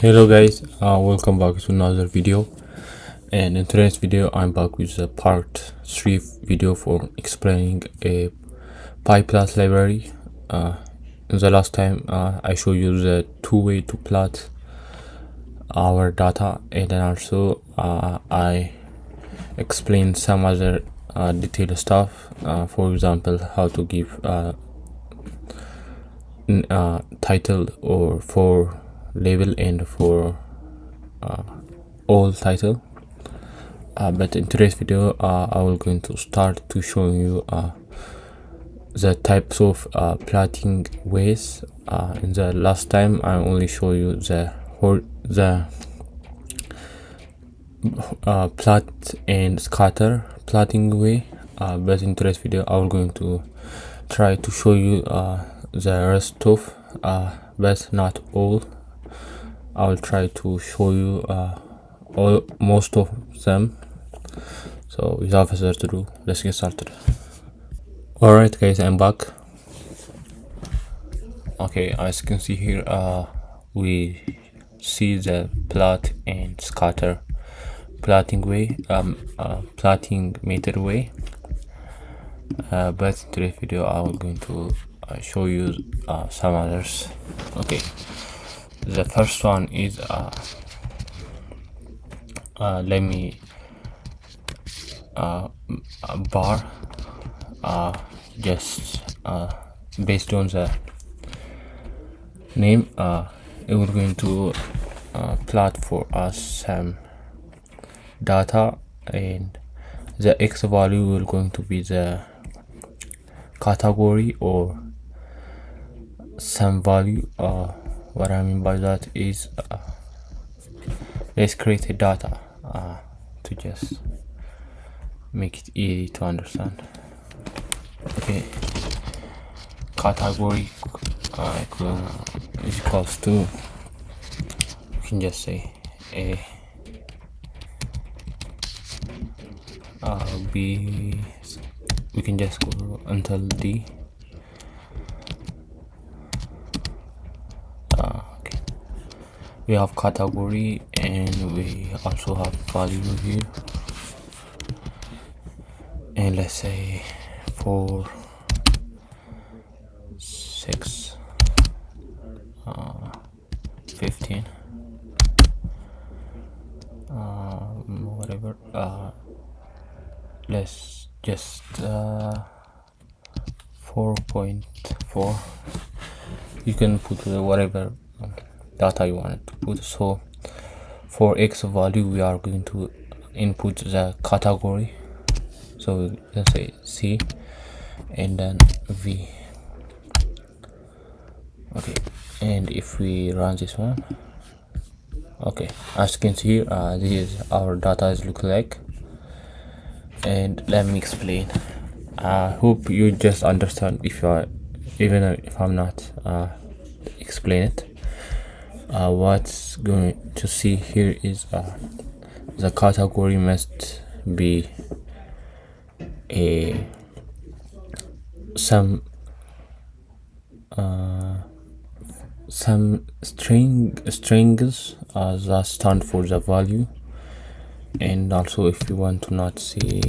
Hello guys, welcome back to another video. And in today's video I'm back with the part 3 video for explaining a pyplot library. In the last time I showed you the two way to plot our data, and then also I explained some other detailed stuff, for example how to give title or for label and for all title. But in today's video I will going to start to show you the types of plotting ways. In the last time I only show you the plot and scatter plotting way, but in today's video I will going to try to show you the rest of but not all. I will try to show you most of them. So without further ado, let's get started. Alright guys, I'm back. Okay, as you can see here, we see the plot and scatter plotting way, plotting method way, but in today's video I will going to show you some others. Okay, the first one is let me bar, just based on the name, it will going to plot for us some data, and the x value will going to be the category or some value. What I mean by that is let's create a data to just make it easy to understand. Okay, category is equals to, you can just say A, B, we can just go until D. Okay, we have category and we also have value here, and let's say 4, 6, 15, whatever. Let's just 4.4. you can put whatever data you wanted to put. So for x value we are going to input the category, so we can say C and then V. Okay, and if we run this one, okay, as you can see here, this is our data is look like. And let me explain. I hope you just understand if you are, even if I'm not explain it. What's going to see here is the category must be a some strings that stand for the value. And also if you want to not see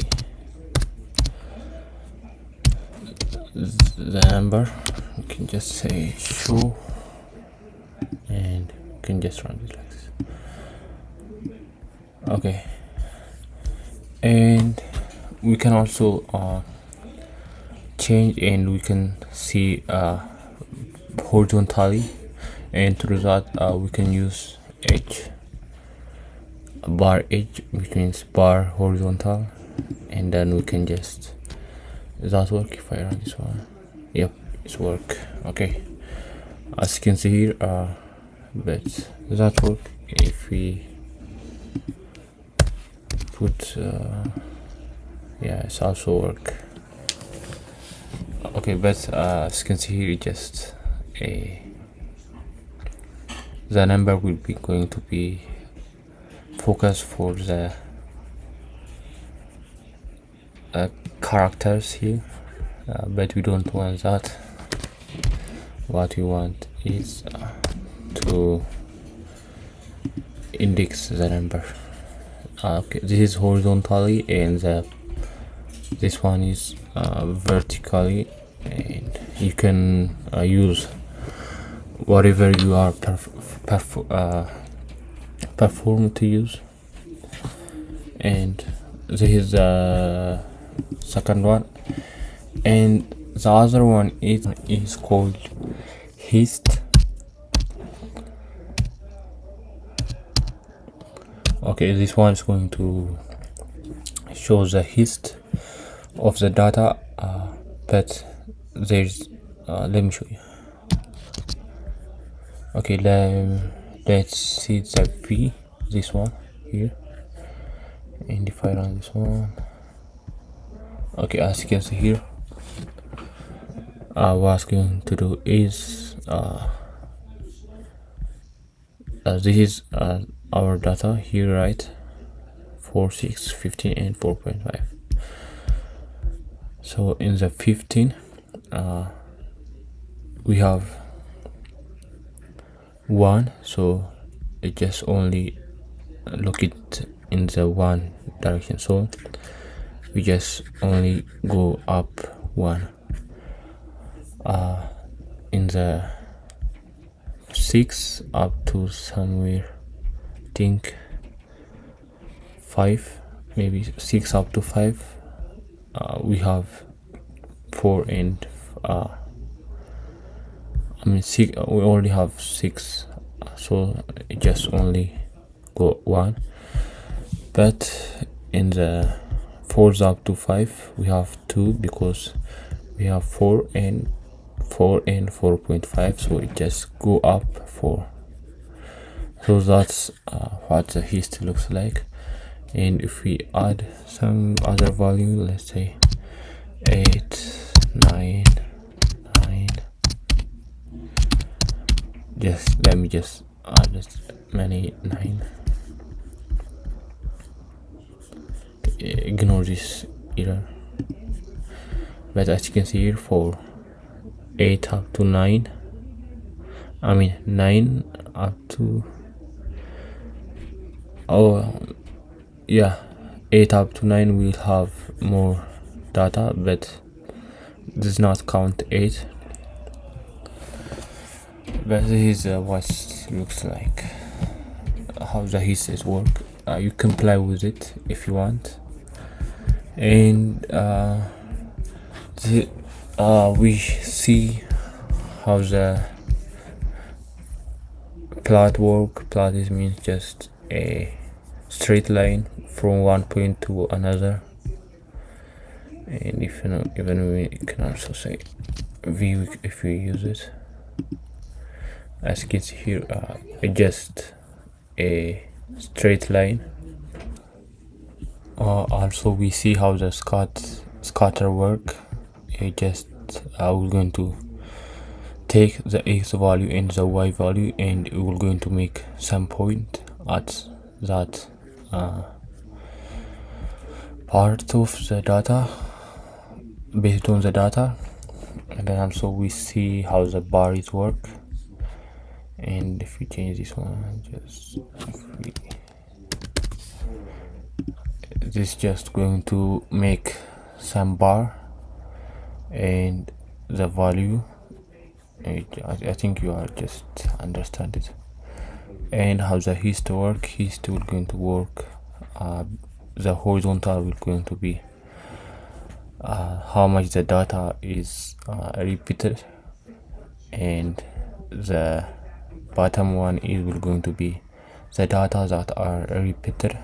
the number, you can just say show, and you can just run it like this. Okay, and we can also change, and we can see horizontally, and through that we can use H, bar H, which means bar horizontal, and then we can just, does that work if I run this one? Yep, it's work. Okay, as you can see here, but does that work if we put yeah, it's also work. Okay, but as you can see here, just the number will be going to be focus for the characters here, but we don't want that. What we want is to index the number. Okay, this is horizontally, and this one is vertically, and you can use whatever you are perform to use. And this is the second one, and the other one is called hist. Okay, this one is going to show the hist of the data, but there's let me show you. Okay, let's see the v, this one here, and if I run this one, okay, as you can see here, what I was going to do is this is our data here, right? 4, 6, 15 and 4.5. so in the 15 we have 1, so it just only look it in the one direction, so we just only go up 1. In the 6 up to somewhere, I think 5, maybe 6 up to 5, we have 4 and I mean 6, we already have 6, so it just only go 1. But in the 4s up to 5 we have 2, because we have 4 and 4.5, so it just go up 4. So that's what the hist looks like. And if we add some other value, let's say 8, 9, 9, just let me just add as many 9. Ignore this error. But as you can see here, for 8 up to 9, I mean 9 up to, oh yeah, 8 up to 9 will have more data, but does not count 8. But this is what it looks like, how the hisses work. You can play with it if you want. And we see how the plot work. Plot means just a straight line from one point to another. And if you know, even we can also say v if we use it. As you can see here, just a straight line. Also we see how the scatter work. It just we're going to take the x value and the y value, and we're going to make some point at that part of the data based on the data. And then also we see how the bars work. And if we change this one, this just going to make some bar and the value. I think you are just understand it. And how the hist work. Hist will going to work, the horizontal will going to be how much the data is repeated, and the bottom one is will going to be the data that are repeated.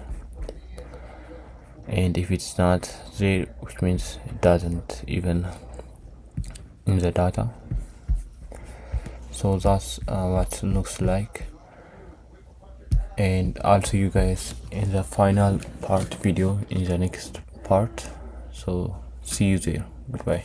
And if it's not there, which means it doesn't even in the data. So that's what it looks like. And I'll see you guys in the final part video in the next part. So see you there. Goodbye.